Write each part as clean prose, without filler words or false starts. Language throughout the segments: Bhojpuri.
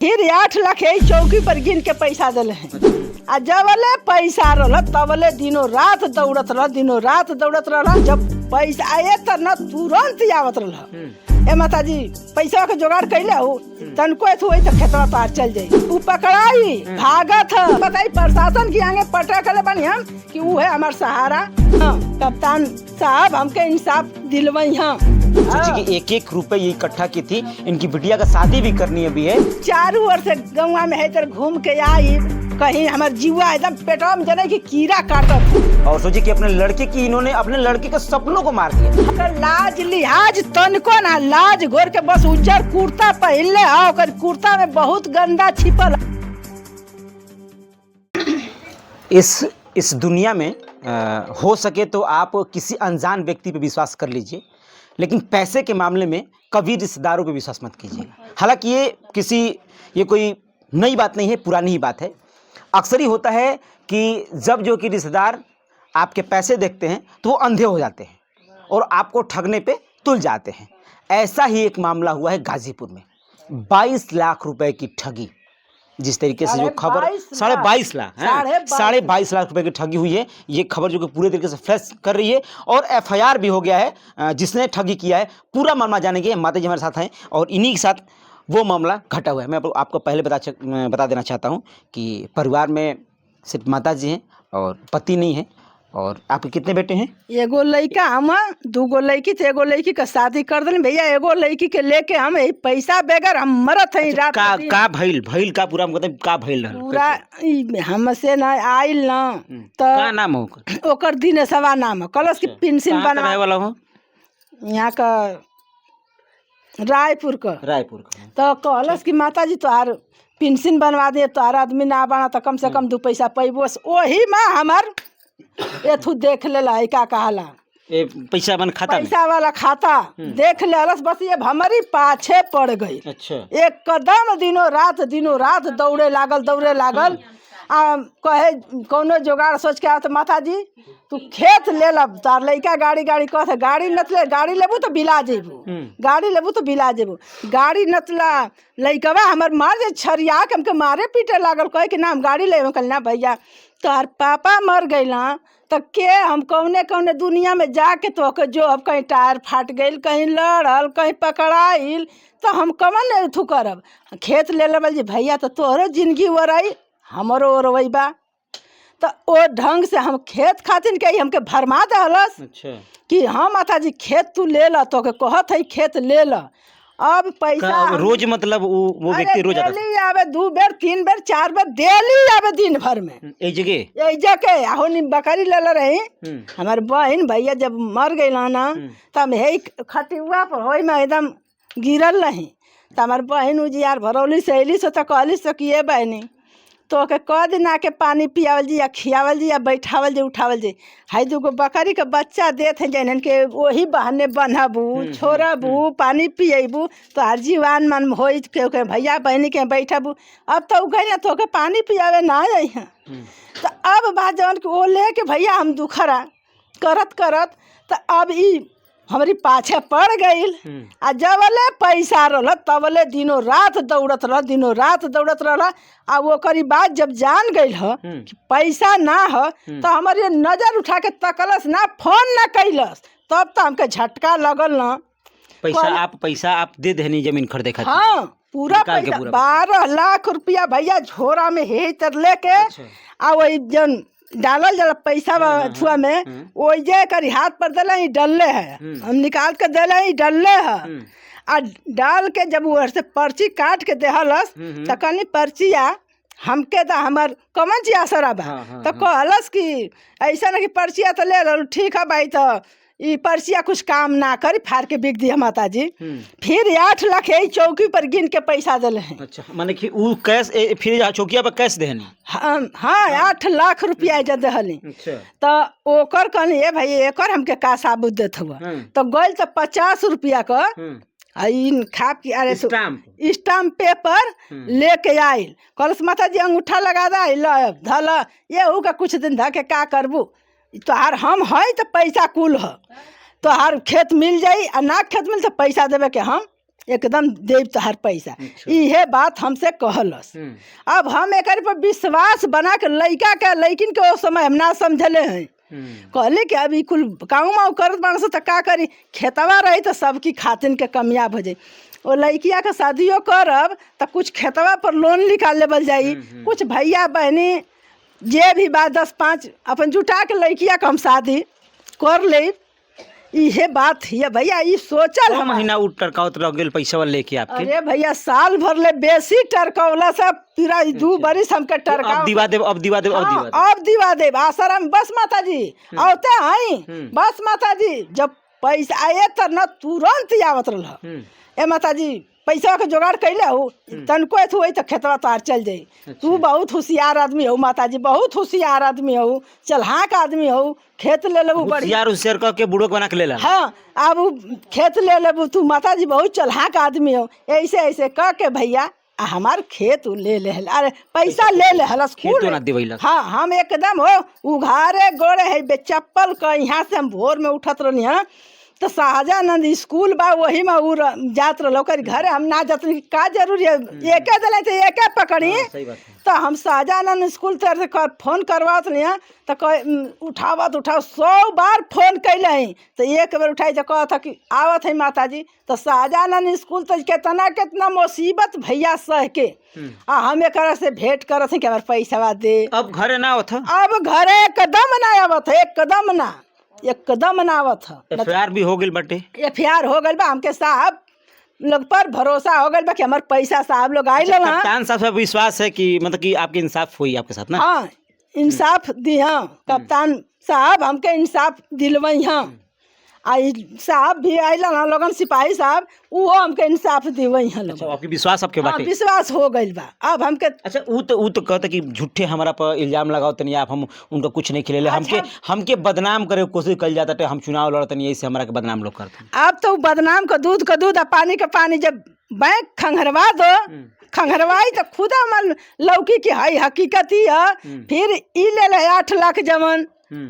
फिर 8 लाख यही चौकी पर गिन के पैसा दिले हैं। आ जबले पैसा रहा तबले दिनों रात दौड़त रहा, दिनों रात दौड़त रहा। जब पैसा आए तो न तुरंत आवत रहा। ए माता जी पैसा के जुगाड़ कैले हो तनको हुई तो खेतवा पार चल जाये। उ पकड़ाई भागत है। बताई प्रशासन की आगे पटा करे बनी हम कि वो है हमार सहारा। हाँ, कप्तान साहब हमके इंसाफ दिलवाई। हाँ, सोचिए कि 1-1 रुपए ये इकट्ठा की थी। इनकी बिटिया का शादी भी करनी अभी है। चारों ओर से गौवा में है तर घूम के आई, कहीं हमार जीवा एकदम पेटवा में जने की कीड़ा काटत। और सोचिए कि अपने लड़के की इन्होंने अपने लड़के के सपनों को मार दिया। अगर लाज लिहाज तनको ना, लाज घोर के बस उज्जर कुर्ता पहनले है, ओकर कुर्ता में बहुत गंदा छिपल। इस दुनिया में हो सके तो आप किसी अनजान व्यक्ति पे विश्वास कर लीजिए, लेकिन पैसे के मामले में कभी रिश्तेदारों पे विश्वास मत कीजिएगा। हालांकि ये कोई नई बात नहीं है, पुरानी ही बात है। अक्सर ही होता है कि जब जो कि रिश्तेदार आपके पैसे देखते हैं तो वो अंधे हो जाते हैं और आपको ठगने पे तुल जाते हैं। ऐसा ही एक मामला हुआ है गाजीपुर में। 22 लाख रुपए की ठगी, जिस तरीके से जो खबर 22.5 लाख 22.5 लाख रुपए की ठगी हुई है, ये खबर जो कि पूरे तरीके से फ्लैश कर रही है और FIR भी हो गया है जिसने ठगी किया है। पूरा मामला जानेंगे, माता जी हमारे साथ हैं और इन्हीं के साथ वो मामला घटा हुआ है। मैं आपको पहले बता देना चाहता हूँ कि परिवार में सिर्फ माता जी हैं और पति नहीं है। और आपके कितने बेटे हैं? एगो लड़का, हम 2 लड़की थे। एगो लड़की का शादी कर दिल भैया। एगो लड़की के लेके हम पैसा बेगर हम मरत हैं। रात का भइल का पूरा मतलब का भइल रहल पूरा हमसे न आइल न तो का नाम हो ओकर दिनेशवा नाम है। कलश की पेंशन बना वाला हो यहाँ का रायपुर का तो कलश की माता जी तोहार पेंशन बनवा दे, तोहार आदमी ना बना तो कम से कम 2 पैसा पैबो। वही में हमार एथु देख लेला है का कहला पैसा बन खाता पैसा वाला खाता देख लेलस। बस ये हमारी पाछे पड़ गई। अच्छा। एक कदम दिनों रात दौड़े लागल। कहे कोनो जुगाड़ सोच के आवत, माता जी तू खेत ले लब, तार लइका गाड़ी कहते गाड़ी नतले, गाड़ी लेबू तो बिला जेबू, गाड़ी नतला लइकवा हमर मार जे छरिया के हमके मारे पीटे लागल। कहे कि ना हम गाड़ी लेबे। कल ना भैया तोहर पापा मर गइला तो के हम कौने दुनिया में जाके तो जो अब कहीं टायर फाट गइल, कहीं लड़ल, कहीं पकड़ाइल तो हम कमन एथु करब। खेत ले लेबल जी भैया तो तोहरो जिंदगी ओरई हमरो ओरवई बा। तो ओ ढंग से हम खेत खातिन के हमके भरमा दहलस। अच्छा। कि हाँ माता जी खेत तू ले ला, तो के कहत है खेत ले ला। अब पैसा रोज मतलब वो व्यक्ति रोज डेली आवे 2 बेर 3 बेर 4 बेर डेली आवे दिन भर में। एक जगह आहो नी बकरी ले रही हमार बहन भैया जब मर गई ना तब हे खटिया पर होई में एकदम गिरल रही। तो हमार बहन उजियार भरौली सहेली से तो कहली से कि ये बहनी तो के कह दिन आके पानी पियावल जी या खियावल जी या बैठावल जी उठावल जी। हाई 2 बकरी के बच्चा देते हैं जैन के वही बहाने बन्हबू छोड़बू पानी पियबू तो हर जीवान मन हो के भैया बहनी के बैठबू। अब तो गई तो के पानी पियावे ना आई हैं। तो अब बात जवन के वो ले के भैया हम दुखरा करत तो अब हमारी पाछे पड़ गई। आ जबले पैसा रहा तबले दिनों रात दौड़त रहा। आ वो करी बात जब जान गई ह कि पैसा ना हो तो हमारी नजर उठा के तकलस ना, फोन ना कैलस, तब तो हमके झटका लगल ना। पैसा आप दे देनी जमीन खरीदे खातिर? हाँ, पूरा पैसा 12 लाख रुपया भैया झोरा में हे तर लेके। आ वही जन डालल जरा पैसा छुआ में ओजे करी हाथ पर दिले ही डलले है, हम निकाल के दिले ही डलले है। आ डाल के जब वो से पर्ची काट के देहलस तो कहनी पर्चिया हमके तो हमार कमन ची आसरा बा। तो कहलस कि ऐसा ना कि पर्चिया तो ले लो, ठीक है भाई तो ये पर्चिया कुछ काम ना करी, फाड़ के बिक दिया माता जी। फिर 8 लाख यही चौकी पर गिन के पैसा दिले हैं। अच्छा, माने कि वो कैश फिर चौकिया पर कैश देहनी? हाँ 8 लाख रुपया जब दहली। अच्छा। तो ओकर कहनी ये भाई एकर हमके का साबुत देत हुआ। तो गल तो 50 रुपया का इन खाप की अरे स्टाम्प पेपर लेके आइल। कलस माता जी अंगूठा लगा दा धल ये का कुछ दिन धके का करबू, तोहार हम है तो पैसा कुल है, तोहार खेत मिल जाई आ ना खेत मिल तो पैसा देवे के हम एकदम देव तोहार पैसा। इहे बात हमसे कहलस। अब हम एक पर विश्वास बना के लड़का के लड़किन के वो समय हम ना समझले हैं। कहले कि अभी कुल गाँव माऊ करत बानस तो का करी, खेतवा रही तो सबकी खातिन के कमियाब हो जाई। वो लड़किया के शादियों करब तो कुछ खेतवा पर लोन निकाल लेवल जाई, कुछ भैया बहनी जे भी बात 10-5 अपन जुटा के लड़किया के हम शादी कर ले। इहे बात है भैया, ये सोचल हम महीना उठ टरकावत रह गेल पैसा लेके आपके। अरे भैया साल भर ले बेसी टरकौला से पूरा 2 बरिस हमके टरका। अब दिवा देव अब दिवा देव आसाराम। बस माता जी आवते हैं, बस माता जी जब पैसा आए तो न तुरंत ही आवत रहा। ए माता जी पैसा के जुगाड़ कैले हो, तनको हुई तो खेतवा तार चल जाई। तू बहुत होशियार आदमी हो माता जी, बहुत होशियार आदमी हो, चलहाक आदमी हो, खेत ले लेबू बढ़िया। होशियार कह के बूढ़ो बना के ले ला। हाँ अब खेत ले लेबू तू माता जी, बहुत चलहाक आदमी हो। ऐसे ऐसे कह के भैया हमार खेत ले ले, अरे पैसा ले ले हलस खूब। हाँ हम एकदम हो उघारे गोड़े है बेचप्पल का। यहाँ से हम भोर में उठत रहनी है तो शाहजहानंद स्कूल बा वही में उ जात रहो कर घरे। हम ना जात का जरूरी है, एक दिले तो एक पकड़ी। तो हम शाहजहानंद स्कूल तर फोन करवात नहीं है तो उठावत 100 बार फोन कैले हैं तो एक बार उठाई तो कहता कि आवत है माता जी। तो शाहजहानंद स्कूल तो कितना मुसीबत भैया सह के हम एक से भेंट करत हैं कि हमारे पैसा दे। अब घरे ना आवत, अब घरे एकदम ना आवत है, एकदम ना आवत है। एफआईआर भी हो गई बटे, एफआईआर हो गई बा। हमके साहब लोग पर भरोसा हो गई बा कि हमारे पैसा साहब लोग आए। कप्तान साहब से विश्वास है कि मतलब कि आपके इंसाफ हुई आपके साथ ना? हाँ इंसाफ दी। हाँ कप्तान साहब हमके इंसाफ दिलवई। हाँ आई साहब भी आइल ना लोगन, सिपाही साहब वो हमके इंसाफ दिवई हैं लोग। आपकी विश्वास आपके बाटे? विश्वास हो गई बा अब हमके। अच्छा वो तो कहते कि झूठे हमारा पर इल्जाम लगाओ तनी आप, हम उनका कुछ नहीं खिले। हमके बदनाम करे कोशिश कल जाता है, हम चुनाव लड़तनी ऐसे हमारा के बदनाम लोग करते। अब तो बदनाम का दूध और पानी का पानी। जब बैंक खंगरवा दो खंगरवाई तो खुदा मन लौकी की हाई हकीकत ही है। फिर ई ले 8 लाख जमन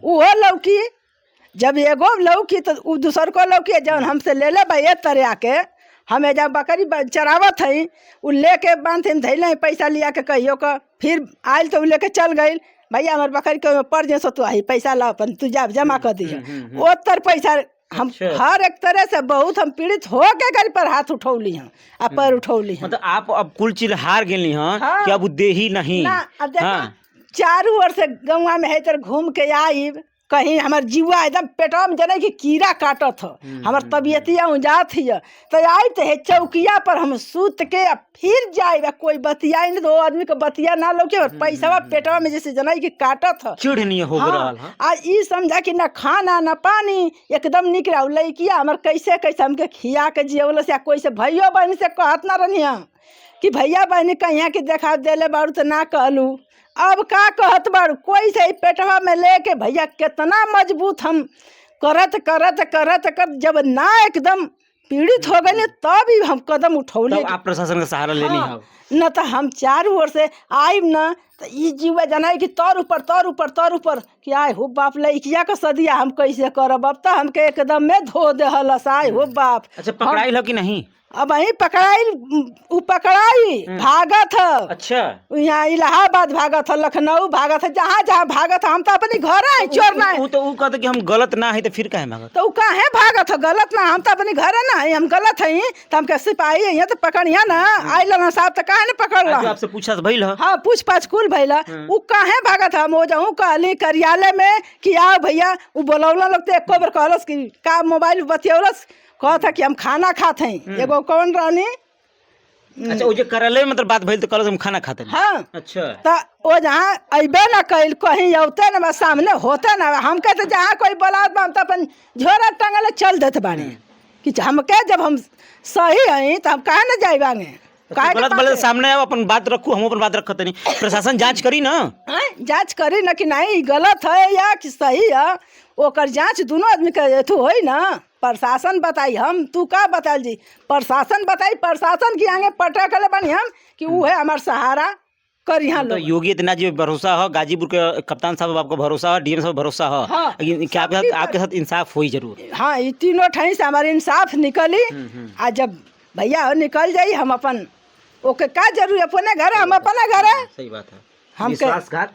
वो लौकी। जब एगो लौकी तो दूसर को लौकी जब हमसे ले ले भाई तरह के हमें जब बकरी चरावत है वो लेके बांध धैले पैसा लिया के कहियो का। फिर आयल तो लेके चल गई भैया हमारे बकरी के पड़ जैसो तू आई पैसा ला अपन तू जा जमा कर दी। वो तर पैसा हम हर एक तरह से बहुत हम पीड़ित हो के घर पर हाथ उठौली हैं आ पर उठौली हैं। मतलब आप अब कुल चीज हार गेली हैं कि अब दे ही नहीं। चारू ओर से गौवा में है तर घूम के आई कहीं हमार जीवा एकदम पेटवा में जने कि कीड़ा काटत हो, हमार तबियतिया उजात है तो आई तो है चौकिया पर हम सूत के फिर जाए। कोई बतिया नहीं, 2 आदमी के बतिया ना लोके और पैसा पेटवा में जैसे जनाई कि काटत हो। चिढ़ नहीं हो रहल है। आज ई समझा कि ना खाना ना पानी एकदम निकला लड़किया हमार कैसे हमके खिया के जियवल से कोई से भैया बहन से कहत ना रही कि भैया बहन कहीं के देखा देले बारू तो ना कहलू। अब का कहत बारू कोई से पेटवा में लेके भैया कितना मजबूत हम करत जब ना एकदम पीड़ित हो गए तब ही हम कदम उठौले। आप प्रशासन का सहारा लेनी है न तो हम चारों ओर से आइब न तो ये जीवा जनाई कि तौर ऊपर कि आए हो बाप लड़किया का सदिया हम कैसे करब। अब तो हमके एकदम में धो दे हलस आए हो बाप। अच्छा पकड़ाई हो कि नहीं? अब वही पकड़ाई भागत है। अच्छा यहाँ इलाहाबाद भागत है, लखनऊ भागत है, जहाँ भागत है। हम तो अपने घर है चोर ना। वो कहते कि हम गलत ना है तो फिर काहे भागत? तो काहे भागत है गलत ना, हम तो अपने घर ना है, हम गलत है तो हम सिपाही है तो पकड़िया ना आइल ना साहब तो काहे ना पकड़ ला। आपसे पूछा भइल? हाँ पूछ पाछ कुल भइला। वो काहे भागत है? हम जाऊँ कहली कार्यालय में कि आओ भैया वो बोलौला लोग तो एको बार कहलस कि का मोबाइल बतियौलस कहा था कि हम खाना खाते हैं। एगो कौन रानी? अच्छा वो जो कार्यालय में मतलब बात भइल तो कहलस हम खाना खाते हैं। हाँ अच्छा तो वो जहाँ अबे ना कैल कहीं औते ना सामने होते ना हम कहते जहाँ कोई बोलात हम तो अपन झोरा टंगले चल देते बानी कि हमके जब हम सही है तो हम कहे ना जाए बांगे। गलत बोले सामने आओ अपन बात रखू, हम अपन बात रखते नहीं। प्रशासन जांच करी ना, जांच करी ना कि नहीं गलत है या कि सही है। ओकर जांच दोनों आदमी के एथु होई ना। प्रशासन बताई हम तू का बताल जी, प्रशासन बताई। प्रशासन की आगे पटा करे बनी हम कि वो है हमार सहारा करी। हाँ तो योगी आदित्यनाथ जी भरोसा है, गाजीपुर के कप्तान साहब आपको भरोसा है, डीएम साहब भरोसा है। हाँ, क्या आपके साथ इंसाफ हुई जरूर? हाँ ये तीनों ठाई से हमारे इंसाफ निकली। आ जब भैया हो निकल जाई, हम अपन ओके का जरूरी, अपने घर है, हम अपना घर है। सही बात है। हम विश्वासघात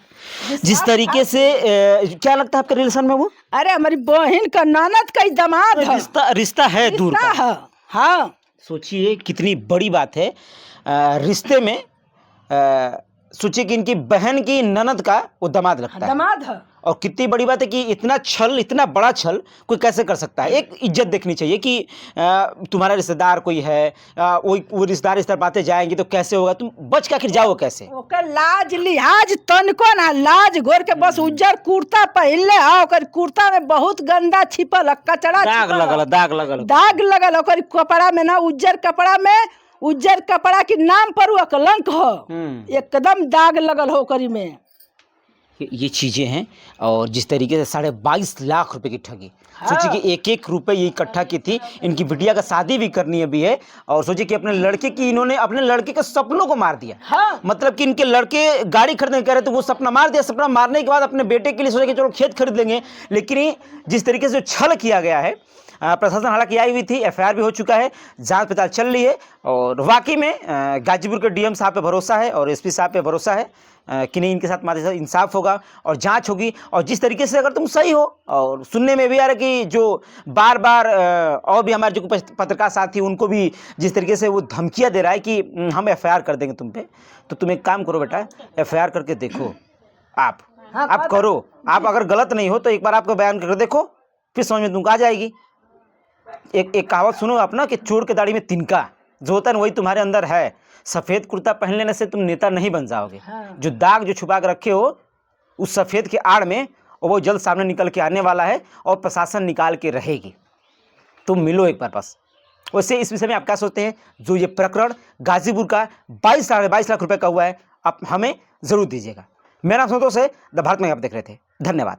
जिस तरीके से क्या लगता है आपके रिलेशन में वो? अरे हमारी बहन का ननद का ही दामाद है, रिश्ता है दूर रिश्ता का। है। हाँ सोचिए कितनी बड़ी बात है। रिश्ते में सोचिए कि इनकी बहन की ननद का वो दामाद लगता है, दामाद है। और कितनी बड़ी बात है कि इतना छल, इतना बड़ा छल कोई कैसे कर सकता है। एक इज्जत देखनी चाहिए कि तुम्हारा रिश्तेदार कोई है, वो रिश्तेदार इस तरह बातें जाएंगी तो कैसे होगा, तुम बच के आखिर जाओ कैसे? ओकर लाज लिहाज तनको ना, लाज घोर के बस उज्जर कुर्ता पहनले है, ओकर कुर्ता में बहुत गंदा छिपल है, कचरा दाग छिपल है। लगल, दाग लगल, दाग लगल ओकर कपड़ा में ना, उज्जर कपड़ा में, उज्जर कपड़ा के नाम पर वो कलंक हो, एकदम दाग लगल हो ओकरी में। ये चीज़ें हैं। और जिस तरीके से 22.5 लाख रुपए की ठगी, सोचिए कि एक एक रुपए ये इकट्ठा की थी। इनकी बिटिया का शादी भी करनी अभी है, और सोचिए कि अपने लड़के की, इन्होंने अपने लड़के के सपनों को मार दिया। हाँ। मतलब कि इनके लड़के गाड़ी खरीदने कह रहे तो वो सपना मार दिया। सपना मारने के बाद अपने बेटे के लिए सोचे कि चलो खेत खरीद लेंगे, लेकिन ये जिस तरीके से छल किया गया है, प्रशासन हालांकि आई हुई थी, एफआईआर भी हो चुका है, जांच पड़ताल चल रही है। और वाकई में गाजीपुर के डीएम साहब पे भरोसा है और एसपी साहब पे भरोसा है कि नहीं, इनके साथ माते साथ इंसाफ होगा और जांच होगी। और जिस तरीके से अगर तुम सही हो, और सुनने में भी आ रहा है कि जो बार बार और भी हमारे जो पत्रकार साथी उनको भी जिस तरीके से वो धमकियां दे रहा है कि हम एफआईआर कर देंगे तुम पे, तो तुम एक काम करो बेटा, एफआईआर करके देखो आप करो। आप अगर गलत नहीं हो तो एक बार आपका बयान करके देखो, फिर समझ में तुमको आ जाएगी। एक कहावत सुनो अपना कि चोर के दाढ़ी में तिनका, जो होता है वही तुम्हारे अंदर है। सफ़ेद कुर्ता पहन लेने से तुम नेता नहीं बन जाओगे। हाँ। जो दाग जो छुपा के रखे हो उस सफ़ेद के आड़ में, और वो जल्द सामने निकल के आने वाला है, और प्रशासन निकाल के रहेगी। तुम मिलो एक बार बस। वैसे इस विषय में आप क्या सोचते हैं? जो ये प्रकरण गाजीपुर का 22 लाख रुपए का हुआ है, आप हमें ज़रूर दीजिएगा। मेरा नाम संतोष है, द भारत में आप देख रहे थे। धन्यवाद।